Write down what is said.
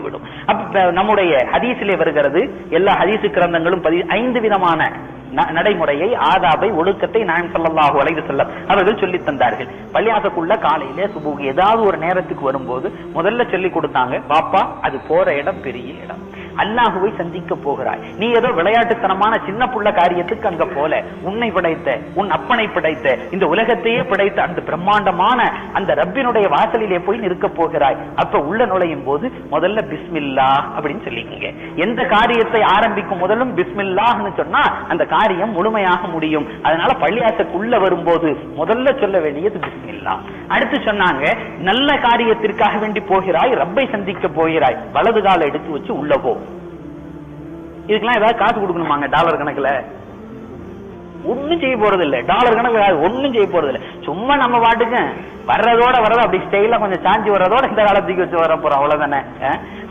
விடும். அப்ப நம்முடைய ஹதீஸிலே வருகிறது, எல்லா ஹதீஸ் கிரந்தங்களும் 5 விதமான நடைமுறையை, ஆதாபை, ஒழுக்கத்தை நாயகம் ஸல்லல்லாஹு அலைஹி வஸல்லம் அவர்கள் சொல்லி தந்தார்கள். பள்ளியாசக்குள்ள காலையில சுபுஹ் ஏதாவது ஒரு நேரத்துக்கு வரும்போது முதல்ல சொல்லி கொடுத்தாங்க, பாப்பா அது போற இடம் பெரிய இடம், அல்லாஹுவை சந்திக்க போகிறாய், நீ ஏதோ விளையாட்டுத்தனமான சின்ன புள்ள காரியத்துக்கு அங்க போல, உன்னை படைத்த, உன் அப்பனை படைத்த, இந்த உலகத்தையே படைத்த அந்த பிரம்மாண்டமான அந்த ரப்பினுடைய வாசலிலே போய் நிற்க போகிறாய். அப்ப உள்ள நுழையும் போது முதல்ல பிஸ்மில்லாஹ் அப்படின்னு சொல்லிக்கங்க. எந்த காரியத்தை ஆரம்பிக்கும் முதலும் பிஸ்மில்லாஹ்னு சொன்னா அந்த காரியம் முழுமையாக முடியும். அதனால பள்ளியாசக்குள்ள வரும்போது முதல்ல சொல்ல வேண்டியது பிஸ்மில்லாஹ். அடுத்து சொன்னாங்க, நல்ல காரியத்திற்காக வேண்டி போகிறாய், ரப்பை சந்திக்க போகிறாய், வலது கால எடுத்து வச்சு உள்ள போ. இதுக்கெல்லாம் ஏதாவது காசு கொடுக்கணுமாங்க? டாலர் கணக்குல ஒன்னும் செய்ய போறது இல்ல, டாலர் கணக்கு ஒன்னும் செய்ய போறது இல்ல. சும்மா நம்ம பாட்டுக்கு வர்றதோட அப்படி ஸ்டைலா கொஞ்சம் சாஞ்சி வர்றதோட இந்த காலத்துக்கு வச்சு வர போறோம், அவ்வளவுதானே.